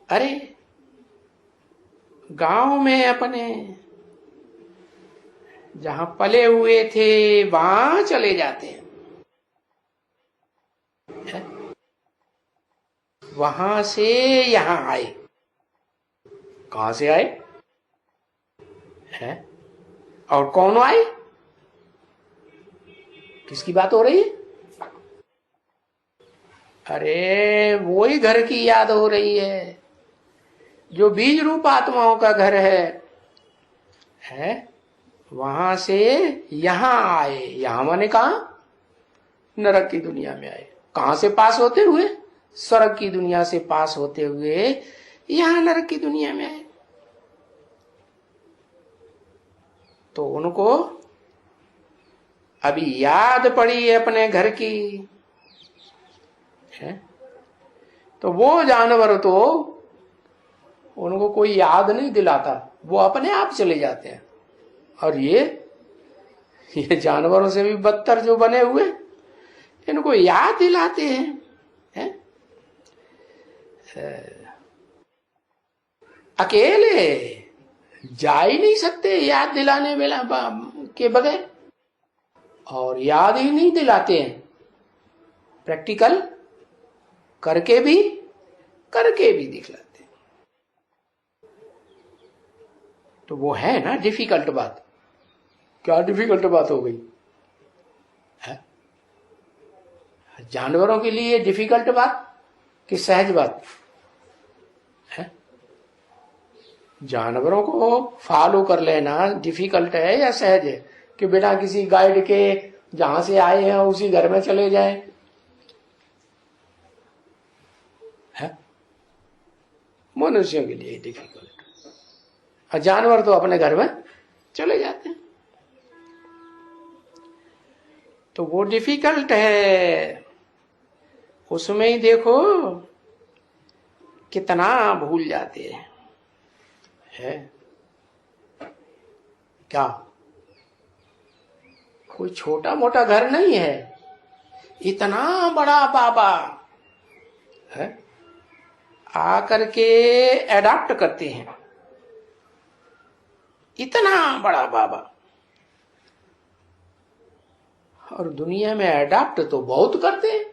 S1: अरे गांव में अपने जहां पले हुए थे वहां चले जाते हैं, वहां से यहां आए। कहां से आए हैं? और कौन आए? किसकी बात हो रही है? अरे वही घर की याद हो रही है जो बीज रूप आत्माओं का घर है? वहां से यहां आए। यहां माने कहा? नरक की दुनिया में आए। कहां से पास होते हुए? स्वर्ग की दुनिया से पास होते हुए यहां नरक की दुनिया में आए। तो उनको अभी याद पड़ी है अपने घर की, है? तो वो जानवर तो उनको कोई याद नहीं दिलाता, वो अपने आप चले जाते हैं। और ये जानवरों से भी बदतर जो बने हुए, इनको याद दिलाते हैं, है? अकेले जा ही नहीं सकते याद दिलाने के बगैर, और याद ही नहीं दिलाते हैं। प्रैक्टिकल करके भी दिखलाते हैं। तो वो है ना डिफिकल्ट बात। क्या डिफिकल्ट बात हो गई है? जानवरों के लिए डिफिकल्ट बात कि सहज बात है? जानवरों को फॉलो कर लेना डिफिकल्ट है या सहज है कि बिना किसी गाइड के जहां से आए हैं उसी घर में चले जाएं? है? मनुष्यों के लिए डिफिकल्ट, और जानवर तो अपने घर में चले जाते हैं। तो वो डिफिकल्ट है। उसमें ही देखो कितना भूल जाते हैं, है? क्या कोई छोटा मोटा घर नहीं है, इतना बड़ा बाबा है आकर के एडॉप्ट करते हैं। इतना बड़ा बाबा, और दुनिया में एडॉप्ट तो बहुत करते हैं।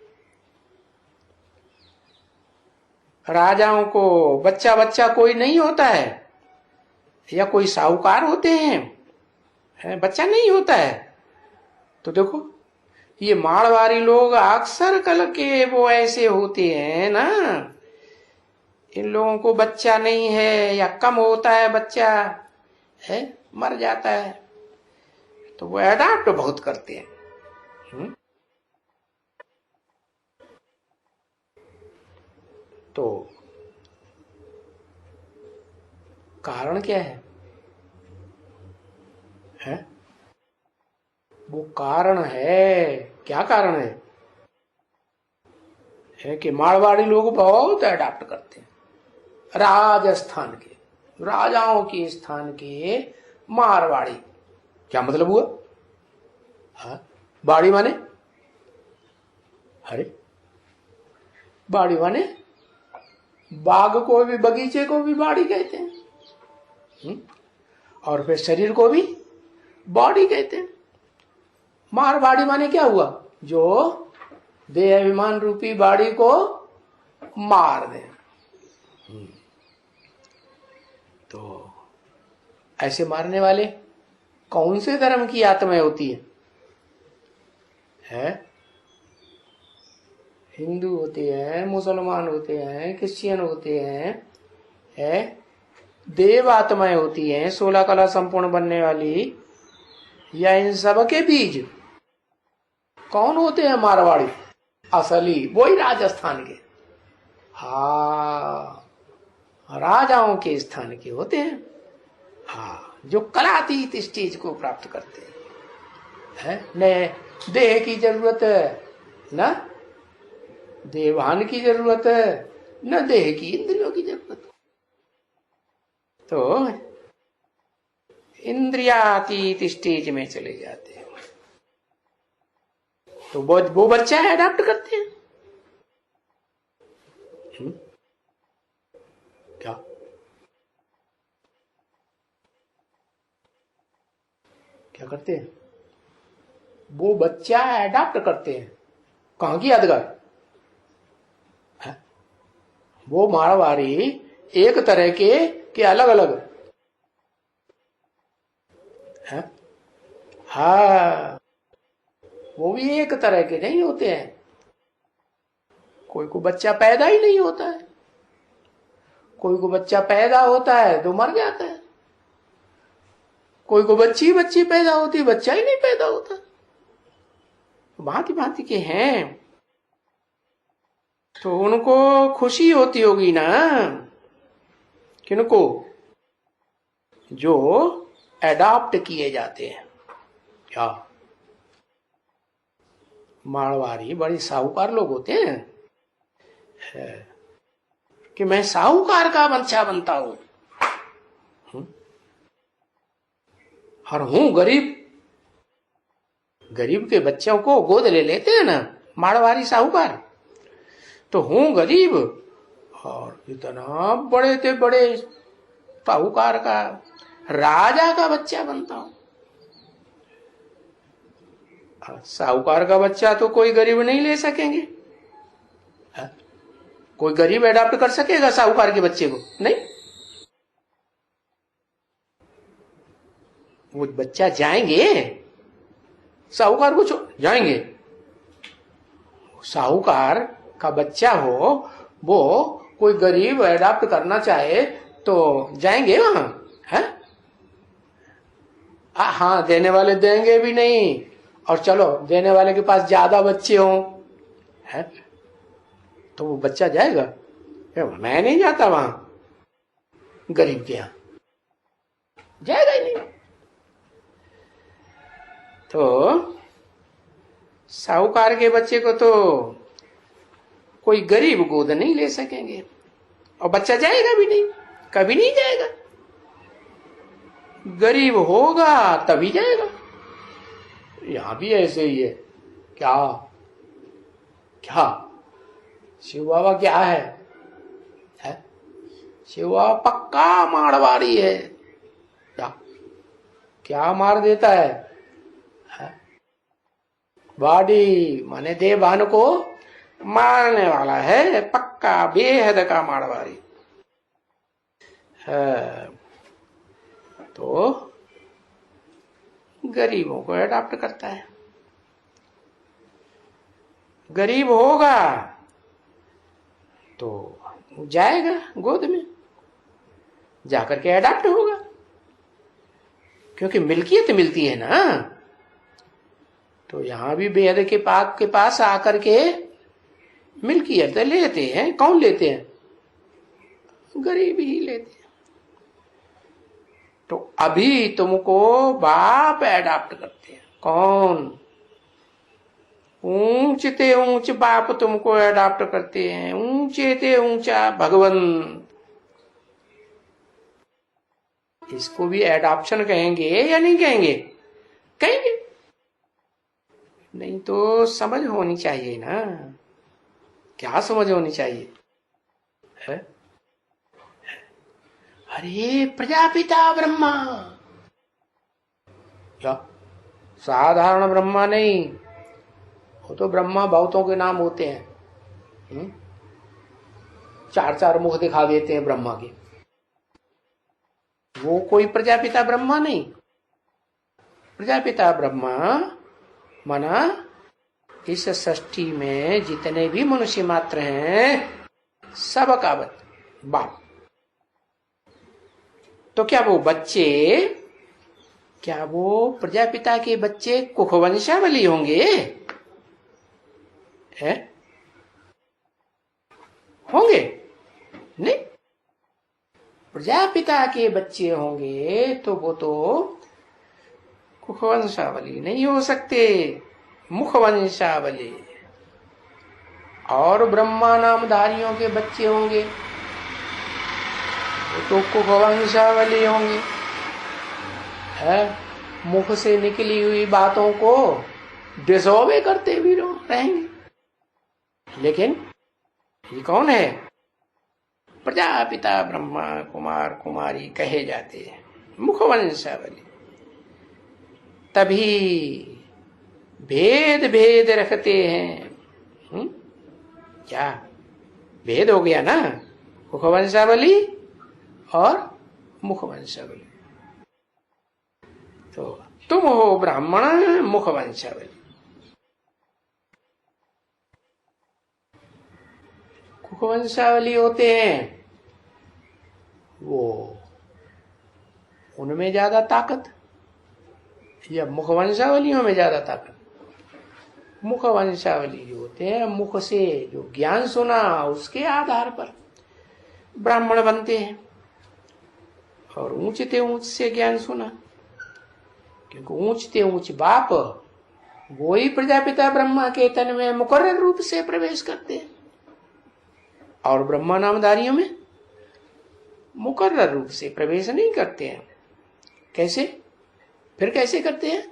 S1: राजाओं को बच्चा बच्चा कोई नहीं होता है, या कोई साहूकार होते हैं, है? बच्चा नहीं होता है। तो देखो ये मारवाड़ी लोग अक्सर कल के वो ऐसे होते हैं ना, इन लोगों को बच्चा नहीं है या कम होता है बच्चा, है? मर जाता है, तो वो एडॉप्ट बहुत करते हैं। तो कारण क्या है? वो कारण है, क्या कारण है कि मारवाड़ी लोग बहुत अडॉप्ट करते हैं। राजस्थान के राजाओं के स्थान के मारवाड़ी, क्या मतलब हुआ? हाँ? बाड़ी माने, अरे बाड़ी माने बाग को भी, बगीचे को भी बाड़ी कहते हैं। और फिर शरीर को भी बॉडी कहते हैं। मारवाड़ी माने क्या हुआ? जो देह अभिमान रूपी बाड़ी को मार दे। तो ऐसे मारने वाले कौन से धर्म की आत्माएं होती है? हिंदू होते हैं, मुसलमान होते हैं, क्रिश्चियन होते हैं, है? देव आत्माएं होती हैं 16 कला संपूर्ण बनने वाली, या इन सब के बीज कौन होते हैं? मारवाड़ी असली, वही राजस्थान के, हाँ, राजाओं के स्थान के होते हैं। हाँ, जो कलातीत स्टेज को प्राप्त करते हैं, न देह की जरूरत है, न देवान की जरूरत है, न देह की इंद्रियों की जरूरत है। तो इंद्रियातीत स्टेज में चले जाते हैं। तो वो बच्चा अडॉप्ट करते हैं। क्या क्या करते हैं? वो बच्चा अडॉप्ट करते हैं। कहां की यादगार है? वो मारवाड़ी एक तरह के अलग अलग है। हाँ, वो भी एक तरह के नहीं होते हैं। कोई को बच्चा पैदा ही नहीं होता है, कोई को बच्चा पैदा होता है तो मर जाता है, कोई को बच्ची बच्ची पैदा होती है, बच्चा ही नहीं पैदा होता। भांति भांति के हैं, तो उनको खुशी होती होगी ना। किनको? जो एडॉप्ट किए जाते हैं। क्या मारवाड़ी बड़े साहूकार लोग होते हैं है। कि मैं साहूकार का बच्चा बनता हूं और हूं गरीब। गरीब के बच्चों को गोद ले लेते हैं ना मारवाड़ी साहूकार। तो हूं गरीब और इतना बड़े थे बड़े साहूकार का राजा का बच्चा बनता हूं। साहूकार का बच्चा तो कोई गरीब नहीं ले सकेंगे। है? कोई गरीब अडॉप्ट कर सकेगा साहूकार के बच्चे को? नहीं। वो बच्चा जाएंगे साहूकार को जाएंगे। साहूकार का बच्चा हो, वो कोई गरीब अडॉप्ट करना चाहे तो जाएंगे वहां? है? हाँ, देने वाले देंगे भी नहीं, और चलो देने वाले के पास ज्यादा बच्चे हों, है तो वो बच्चा जाएगा? मैं नहीं जाता वहां गरीब के यहां, जाएगा ही नहीं। तो साहूकार के बच्चे को तो कोई गरीब गोद नहीं ले सकेंगे, और बच्चा जाएगा भी नहीं, कभी नहीं जाएगा। गरीब होगा तभी जाएगा। यहां भी ऐसे ही है। क्या क्या शिव बाबा क्या है? शिव बाबा पक्का मारवाड़ी है। क्या मार देता है? बाडी माने देवान को मारने वाला है, पक्का बेहद का मारवाड़ी है। तो गरीबों को अडॉप्ट करता है। गरीब होगा तो जाएगा गोद में, जाकर के अडॉप्ट होगा, क्योंकि मिल्कियत मिलती है ना। तो यहां भी बेहद के पास आकर के मिल्कियत लेते हैं। कौन लेते हैं? गरीब ही लेते हैं। तो अभी तुमको बाप अडॉप्ट करते हैं। कौन? ऊंच ते ऊंच बाप तुमको अडॉप्ट करते हैं, ऊंचे ते ऊंचा भगवन। इसको भी एडॉप्शन कहेंगे या नहीं कहेंगे? कहेंगे। नहीं तो समझ होनी चाहिए ना। क्या समझ होनी चाहिए है? अरे प्रजापिता ब्रह्मा, क्या साधारण ब्रह्मा नहीं, वो तो ब्रह्मा बहुतों के नाम होते हैं। चार चार मुख दिखा देते हैं ब्रह्मा के। वो कोई प्रजापिता ब्रह्मा नहीं। प्रजापिता ब्रह्मा माना इस सृष्टि में जितने भी मनुष्य मात्र हैं सबका बाप। तो क्या वो बच्चे, क्या वो प्रजापिता के बच्चे कुखवंशावली होंगे? है? होंगे नहीं। प्रजापिता के बच्चे होंगे तो वो तो कुखवंशावली नहीं हो सकते, मुखवंशावली। और ब्रह्मा नामधारियों के बच्चे होंगे तो कुखवंशावली होंगे। है? मुख से निकली हुई बातों को डिसोबे करते भी रहेंगे। लेकिन ये कौन है? प्रजापिता ब्रह्मा कुमार कुमारी कहे जाते हैं, मुखवंशावली। तभी भेद भेद रखते हैं। क्या भेद हो गया ना, मुखवंशावली और मुखवंशावली। तो तुम हो ब्राह्मण मुखवंशावली। मुखवंशावली होते हैं वो, उनमें ज्यादा ताकत या मुखवंशावलियों में ज्यादा ताकत? मुखवंशावली जो होते हैं, मुख से जो ज्ञान सुना उसके आधार पर ब्राह्मण बनते हैं। और ऊंचते ऊंच से ज्ञान सुना, क्योंकि ऊंचते ऊंच बाप वो ही प्रजापिता ब्रह्मा के तन में मुकर्रर रूप से प्रवेश करते हैं, और ब्रह्मा नामधारियों में मुकर्रर रूप से प्रवेश नहीं करते हैं। कैसे? फिर कैसे करते हैं?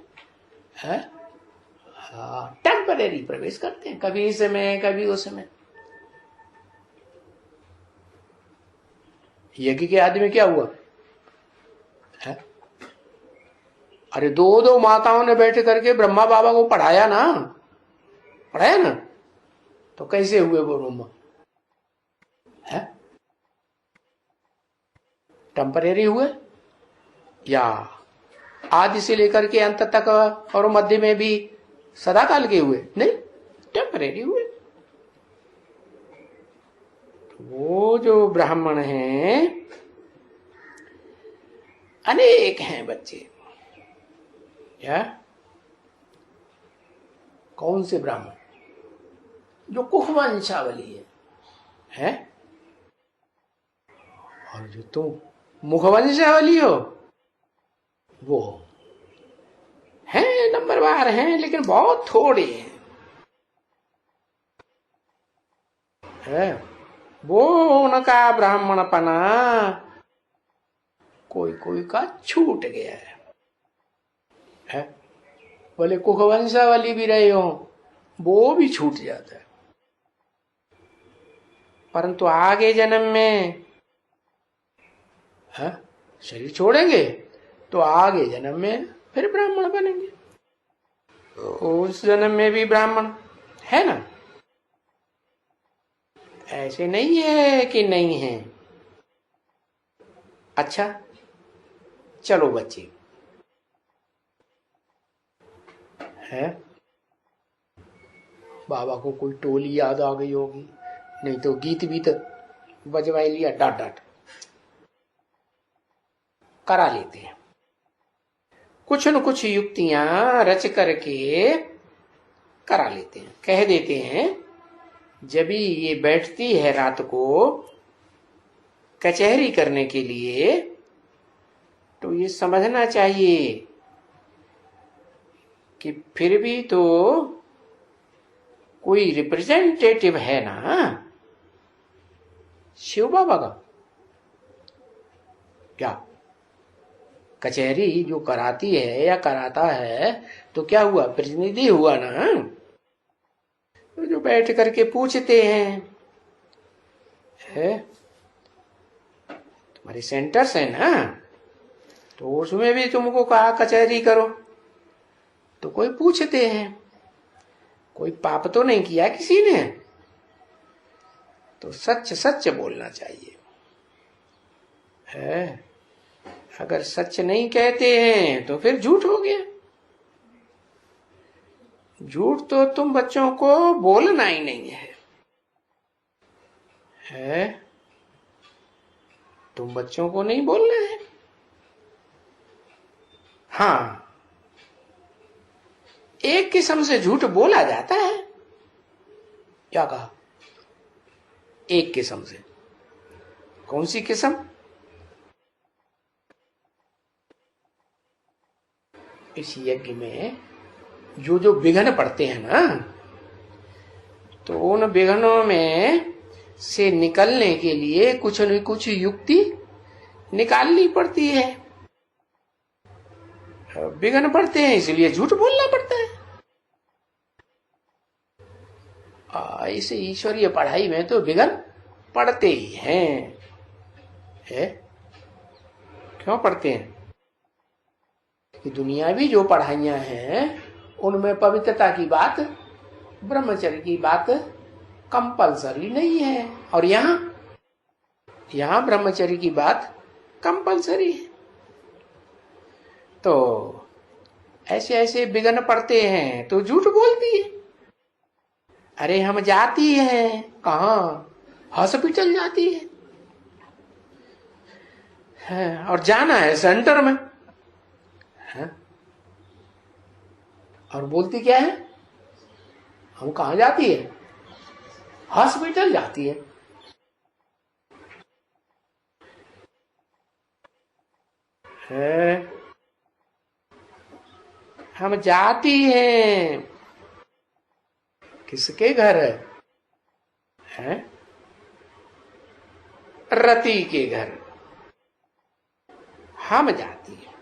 S1: टेम्परेरी प्रवेश करते हैं, कभी इस समय कभी उस समय। यज्ञ के आदि में क्या हुआ है? अरे दो माताओं ने बैठ करके ब्रह्मा बाबा को पढ़ाया ना, तो कैसे हुए वो ब्रह्मा? है टेम्परेरी हुए या आदि से लेकर के अंत तक और मध्य में भी सदा काल के हुए? नहीं, टेम्परेरी हुए। वो जो ब्राह्मण हैं अनेक हैं बच्चे। क्या? कौन से ब्राह्मण? जो कुखवंशावली है? और जो तुम मुखवंशावली हो वो हैं, नंबरवार हैं, लेकिन बहुत थोड़े हैं। वो उनका ब्राह्मणपना कोई कोई का छूट गया है? बोले कुखवंशावली भी रहे हो, वो भी छूट जाता है। परंतु आगे जन्म में शरीर छोड़ेंगे तो आगे जन्म में फिर ब्राह्मण बनेंगे। उस जन्म में भी ब्राह्मण है ना, ऐसे नहीं है कि नहीं है। अच्छा चलो बच्चे, है बाबा को कोई टोली याद आ गई होगी, नहीं तो गीत बीत बजवाई लिया, डाट डाट करा लेते हैं। कुछ न कुछ युक्तियां रच करके करा लेते हैं, कह देते हैं। जब भी ये बैठती है रात को कचहरी करने के लिए, तो ये समझना चाहिए कि फिर भी तो कोई रिप्रेजेंटेटिव है ना शिव बाबा का। क्या कचहरी जो कराती है या कराता है तो क्या हुआ? प्रतिनिधि हुआ ना। तो जो बैठ करके पूछते हैं, तुम्हारे सेंटर्स है ना, तो उसमें भी तुमको कहा कचहरी करो, तो कोई पूछते हैं, कोई पाप तो नहीं किया किसी ने, तो सच सच बोलना चाहिए। है अगर सच नहीं कहते हैं तो फिर झूठ हो गया। झूठ तो तुम बच्चों को बोलना ही नहीं है? तुम बच्चों को नहीं बोलना है। हाँ, एक किस्म से झूठ बोला जाता है। क्या कहा? एक किस्म से। कौन सी किस्म? इस यज्ञ में जो जो विघ्न पड़ते हैं ना, तो उन विघ्नों में से निकलने के लिए कुछ न कुछ युक्ति निकालनी पड़ती है। विघ्न पड़ते हैं इसलिए झूठ बोलना पड़ता है। इसे ईश्वरीय पढ़ाई में तो विघ्न पड़ते ही हैं। है? क्यों पढ़ते हैं? कि दुनियावी जो पढ़ाइयां हैं उनमें पवित्रता की बात, ब्रह्मचर्य की बात कंपलसरी नहीं है, और यहां ब्रह्मचर्य की बात कंपलसरी है। तो ऐसे ऐसे विघ्न पड़ते हैं तो झूठ बोलती है। अरे हम जाती हैं कहाँ? हॉस्पिटल जाती है और जाना है सेंटर में है? और बोलती क्या है? हम कहाँ जाती है? हॉस्पिटल जाती है? हम जाती हैं किसके घर है? रति के घर हम जाती है।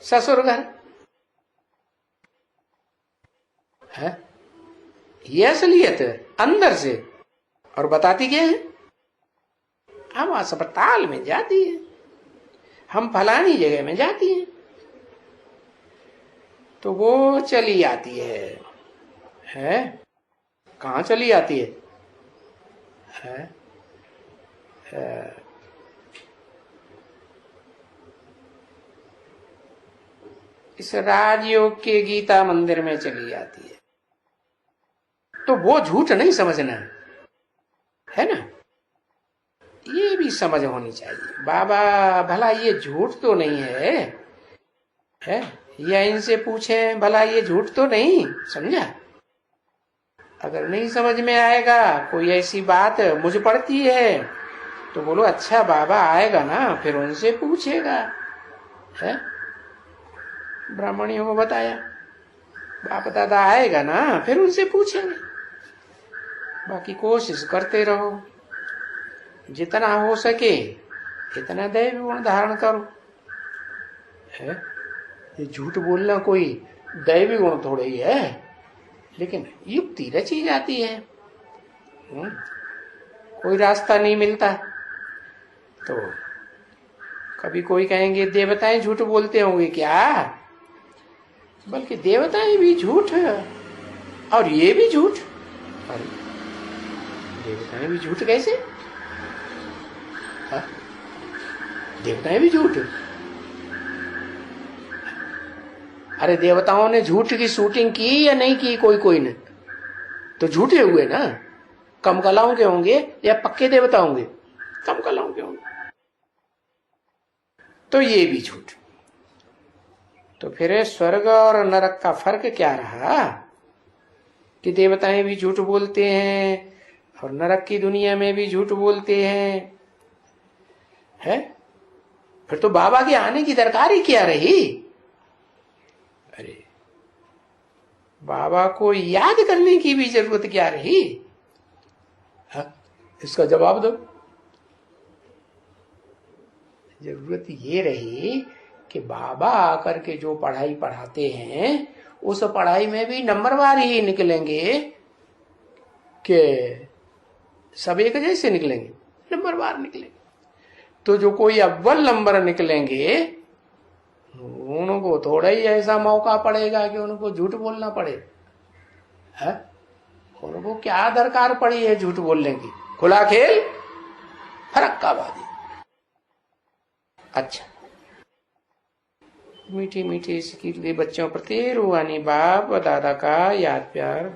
S1: ससुर घर है? ये असलियत है अंदर से। और बताती क्या है? हम अस्पताल में जाती है, हम फलानी जगह में जाती हैं। तो वो चली आती है? कहाँ चली आती है? इस राजयोग के गीता मंदिर में चली आती है। तो वो झूठ नहीं समझना है ना? ये भी समझ होनी चाहिए। बाबा भला ये झूठ तो नहीं है? या इनसे पूछे भला ये झूठ तो नहीं? समझा? अगर नहीं समझ में आएगा, कोई ऐसी बात मुझ पड़ती है तो बोलो अच्छा बाबा आएगा ना, फिर उनसे पूछेगा है? ब्राह्मणियों को बताया बाप दादा आएगा ना, फिर उनसे पूछेंगे। बाकी कोशिश करते रहो, जितना हो सके इतना दैवी गुण धारण करो। है? ये झूठ बोलना कोई दैवी गुण थोड़ा ही है, लेकिन युक्ति रची जाती है। कोई रास्ता नहीं मिलता तो कभी कोई कहेंगे देवताएं झूठ बोलते होंगे क्या? बल्कि देवताएं भी झूठ और ये भी झूठ। अरे देवताएं भी झूठ कैसे? हा? देवताएं भी झूठ? अरे देवताओं ने झूठ की शूटिंग की या नहीं की? कोई ने तो झूठे हुए ना। कम कलाओं के होंगे या पक्के देवता होंगे? कम कलाओं के होंगे। तो ये भी झूठ। तो फिर स्वर्ग और नरक का फर्क क्या रहा कि देवताएं भी झूठ बोलते हैं और नरक की दुनिया में भी झूठ बोलते हैं? फिर तो बाबा के आने की दरकार ही क्या रही? अरे बाबा को याद करने की भी जरूरत क्या रही? इसका जवाब दो। जरूरत ये रही कि बाबा आकर के जो पढ़ाई पढ़ाते हैं उस पढ़ाई में भी नंबरवार ही निकलेंगे कि सब एक जैसे निकलेंगे? नंबरवार निकलेंगे। तो जो कोई अव्वल नंबर निकलेंगे उनको थोड़ा ही ऐसा मौका पड़ेगा कि उनको झूठ बोलना पड़े है? उनको क्या दरकार पड़ी है झूठ बोलने की? खुला खेल फरक्का बाजी। अच्छा मीठी मीठी इसके लिए बच्चों प्रति रूहानी बाप दादा का याद प्यार